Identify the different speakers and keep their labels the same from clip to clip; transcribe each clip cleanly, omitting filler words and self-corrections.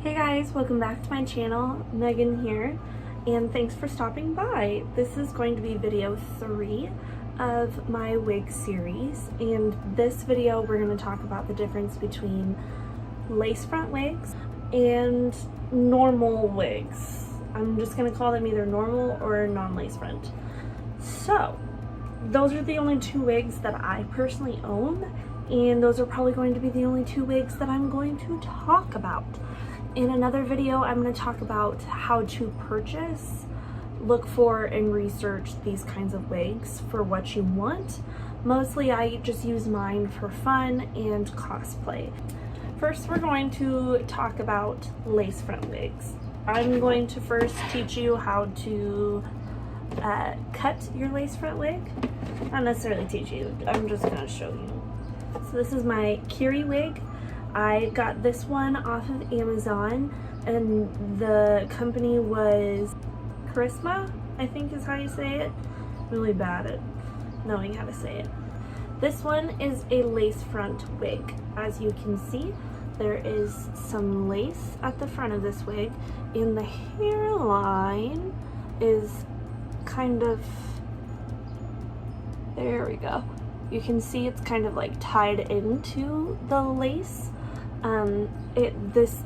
Speaker 1: Hey guys, welcome back to my channel. Megan here, and thanks for stopping by. This is going to be video 3 of my wig series, and this video we're going to talk about the difference between lace front wigs and normal wigs. I'm just going to call them either normal or non-lace front. So, those are the only 2 wigs that I personally own, and those are probably going to be the only 2 wigs that I'm going to talk about. In another video, I'm going to talk about how to purchase, look for, and research these kinds of wigs for what you want. Mostly I just use mine for fun and cosplay. First, we're going to talk about lace front wigs. I'm going to first teach you how to cut your lace front wig. Not necessarily teach you, I'm just going to show you. So this is my Kiri wig. I got this one off of Amazon, and the company was Charisma, I think is how you say it. Really bad at knowing how to say it. This one is a lace front wig. As you can see, there is some lace at the front of this wig, and the hairline is kind of, there we go. You can see it's kind of like tied into the lace.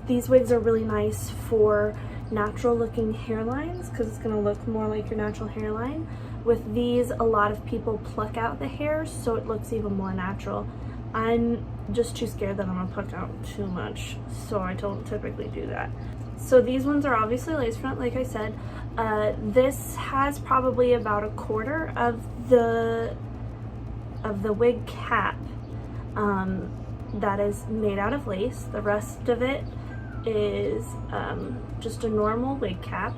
Speaker 1: These wigs are really nice for natural looking hairlines because it's going to look more like your natural hairline. With these, a lot of people pluck out the hairs so it looks even more natural. I'm just too scared that I'm going to pluck out too much, so I don't typically do that. So these ones are obviously lace front, like I said. This has probably about 1/4 of the wig cap that is made out of lace. The rest of it is just a normal wig cap,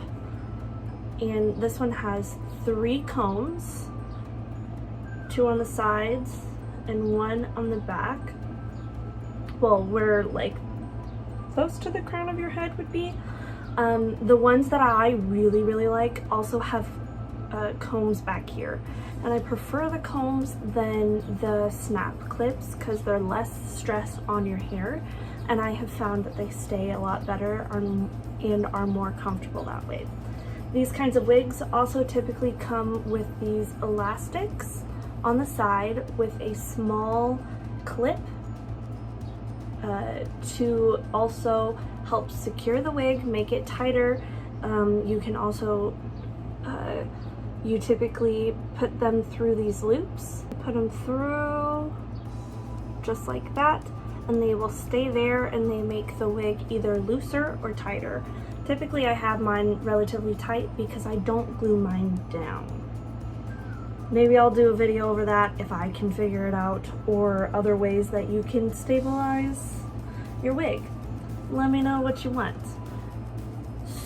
Speaker 1: and this one has 3 combs, 2 on the sides and 1 on the back. Well, where like close to the crown of your head would be. The ones that I really like also have combs back here, and I prefer the combs than the snap clips because they're less stress on your hair, and I have found that they stay a lot better and are more comfortable that way. These kinds of wigs also typically come with these elastics on the side with a small clip to also help secure the wig, make it tighter. You can also you typically put them through these loops, put them through just like that, and they will stay there, and they make the wig either looser or tighter. Typically I have mine relatively tight because I don't glue mine down. Maybe I'll do a video over that if I can figure it out, or other ways that you can stabilize your wig. Let me know what you want.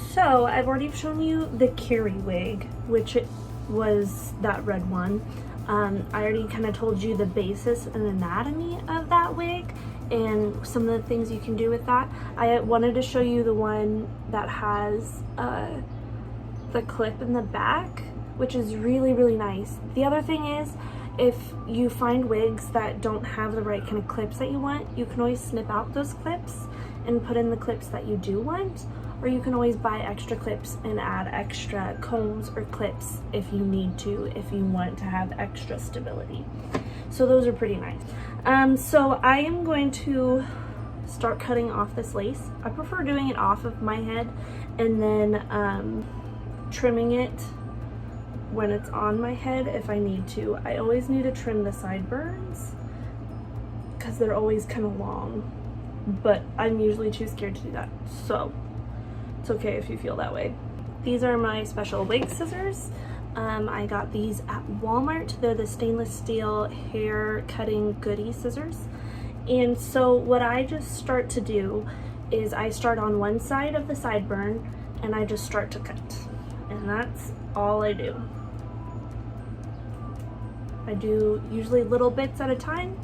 Speaker 1: So I've already shown you the Kiri wig, which it was that red one. I already kind of told you the basis and anatomy of that wig and some of the things you can do with that. I wanted to show you the one that has the clip in the back, which is really nice. The other thing is, if you find wigs that don't have the right kind of clips that you want, you can always snip out those clips and put in the clips that you do want. Or you can always buy extra clips and add extra combs or clips if you need to, if you want to have extra stability. So those are pretty nice. So I am going to start cutting off this lace. I prefer doing it off of my head and then trimming it when it's on my head if I need to. I always need to trim the sideburns because they're always kind of long, but I'm usually too scared to do that. So it's okay if you feel that way. These are my special wig scissors. I got these at Walmart. They're the stainless steel hair cutting goodie scissors. And so what I just start to do is I start on one side of the sideburn and I just start to cut. And that's all I do. I do usually little bits at a time,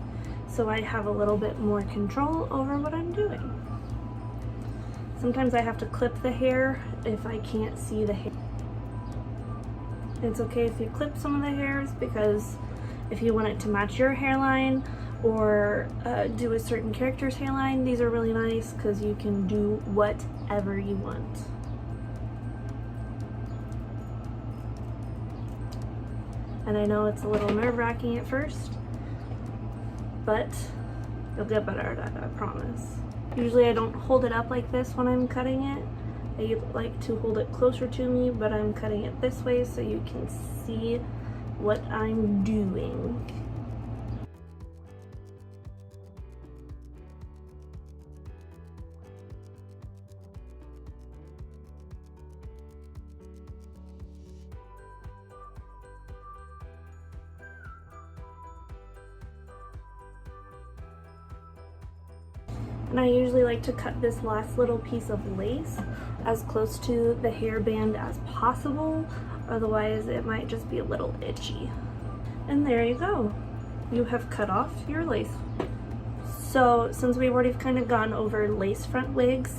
Speaker 1: so I have a little bit more control over what I'm doing. Sometimes I have to clip the hair if I can't see the hair. It's okay if you clip some of the hairs, because if you want it to match your hairline or do a certain character's hairline. These are really nice because you can do whatever you want. And I know it's a little nerve-wracking at first, but you'll get better at it, I promise. Usually I don't hold it up like this when I'm cutting it. I like to hold it closer to me, but I'm cutting it this way so you can see what I'm doing. And I usually like to cut this last little piece of lace as close to the hairband as possible, otherwise it might just be a little itchy. And there you go. You have cut off your lace. So since we've already kind of gone over lace front wigs,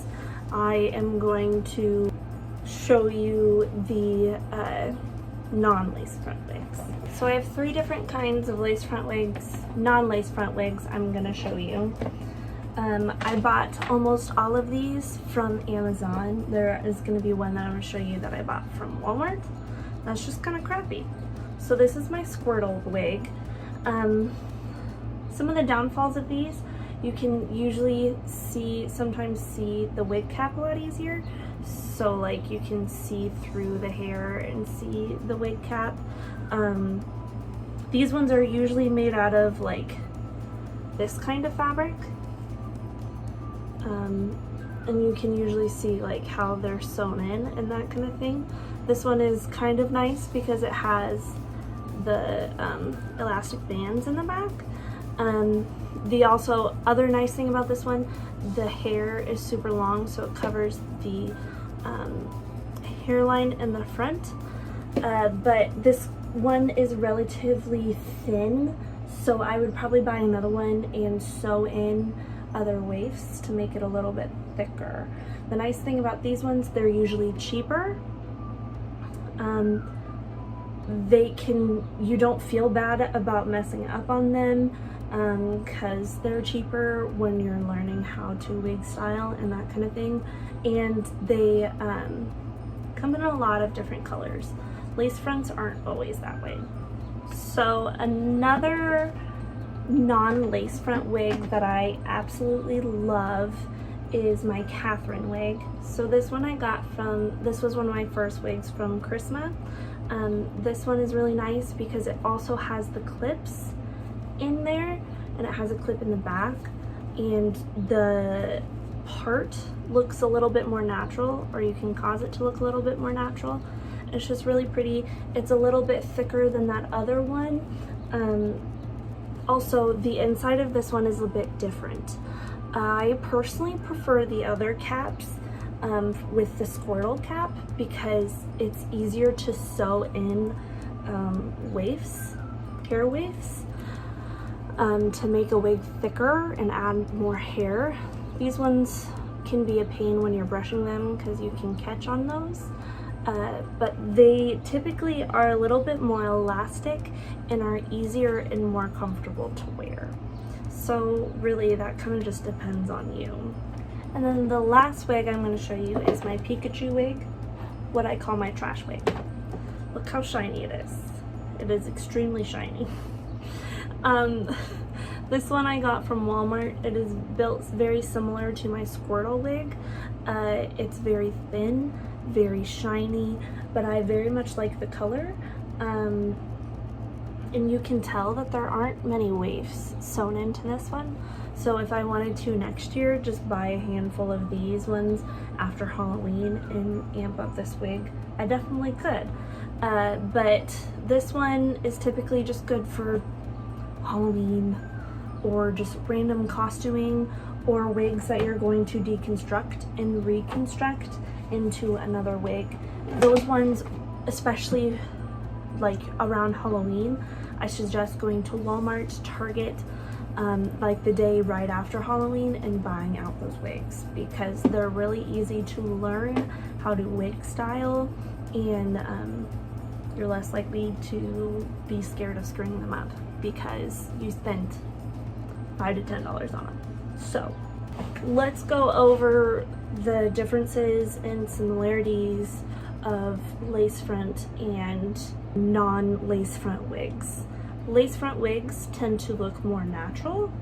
Speaker 1: I am going to show you the non-lace front wigs. So I have 3 different kinds of lace front wigs, non-lace front wigs I'm gonna show you. I bought almost all of these from Amazon. There is going to be one that I'm going to show you that I bought from Walmart. That's just kind of crappy. So this is my Squirtle wig. Some of the downfalls of these, you can usually sometimes see the wig cap a lot easier. So like you can see through the hair and see the wig cap. These ones are usually made out of like this kind of fabric. And you can usually see like how they're sewn in and that kind of thing. This one is kind of nice because it has the elastic bands in the back. The other nice thing about this one, the hair is super long, so it covers the hairline in the front. But this one is relatively thin, so I would probably buy another one and sew in other waifs to make it a little bit thicker. The nice thing about these ones, they're usually cheaper. You don't feel bad about messing up on them because they're cheaper when you're learning how to wig style and that kind of thing. And they come in a lot of different colors. Lace fronts aren't always that way. So another non-lace front wig that I absolutely love is my Catherine wig. So this one this was one of my first wigs from Chrisma. This one is really nice because it also has the clips in there and it has a clip in the back, and the part looks a little bit more natural, or you can cause it to look a little bit more natural. It's just really pretty. It's a little bit thicker than that other one. Also, the inside of this one is a bit different. I personally prefer the other caps with the Squirtle cap because it's easier to sew in hair waifs, to make a wig thicker and add more hair. These ones can be a pain when you're brushing them because you can catch on those. But they typically are a little bit more elastic and are easier and more comfortable to wear. So really that kind of just depends on you. And then the last wig I'm going to show you is my Pikachu wig, what I call my trash wig. Look how shiny it is. It is extremely shiny. This one I got from Walmart. It is built very similar to my Squirtle wig. It's very thin, very shiny, but I very much like the color. And you can tell that there aren't many waifs sewn into this one. So if I wanted to next year, just buy a handful of these ones after Halloween and amp up this wig, I definitely could. But this one is typically just good for Halloween or just random costuming, or wigs that you're going to deconstruct and reconstruct into another wig. Those ones, especially like around Halloween, I suggest going to Walmart, Target, like the day right after Halloween and buying out those wigs, because they're really easy to learn how to wig style, and you're less likely to be scared of screwing them up because you spent $5 to $10 on them. So let's go over the differences and similarities of lace front and non-lace front wigs. Lace front wigs tend to look more natural,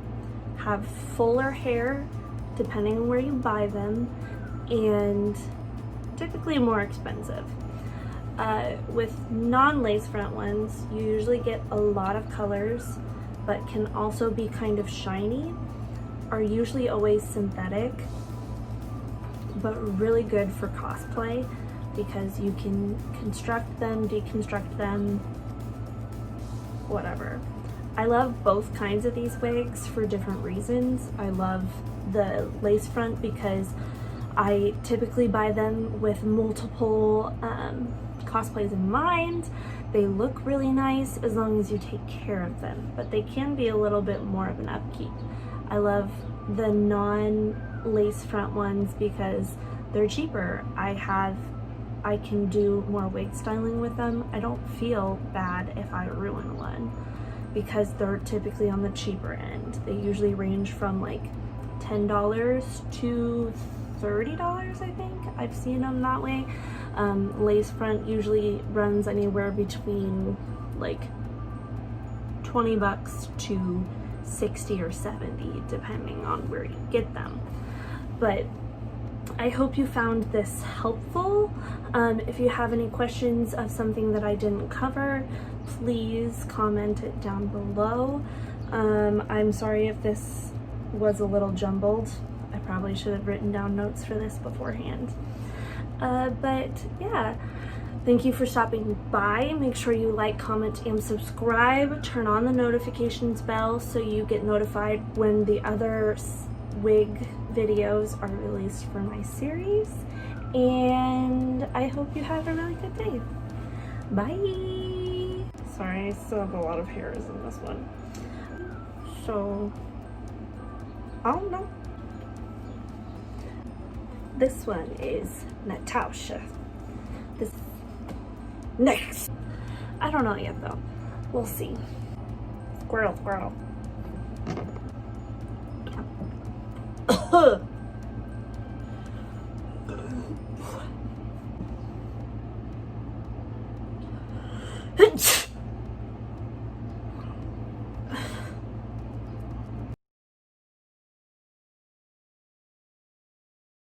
Speaker 1: have fuller hair depending on where you buy them, and typically more expensive. With non-lace front ones, you usually get a lot of colors, but can also be kind of shiny, are usually always synthetic, but really good for cosplay because you can construct them, deconstruct them, whatever. I love both kinds of these wigs for different reasons. I love the lace front because I typically buy them with multiple cosplays in mind. They look really nice as long as you take care of them, but they can be a little bit more of an upkeep. I love the non-lace front ones because they're cheaper. I can do more wig styling with them. I don't feel bad if I ruin one because they're typically on the cheaper end. They usually range from like $10 to $30, I think. I've seen them that way. Lace front usually runs anywhere between like $20 to $60 or $70 depending on where you get them. But I hope you found this helpful. If you have any questions of something that I didn't cover, please comment it down below. I'm sorry if this was a little jumbled. I probably should have written down notes for this beforehand. But yeah, thank you for stopping by. Make sure you like, comment, and subscribe. Turn on the notifications bell so you get notified when the other wig videos are released for my series. And I hope you have a really good day. Bye! Sorry, I still have a lot of hairs in this one. So, I don't know. This one is Natasha. This next. I don't know yet though. We'll see. Squirtle, squirtle.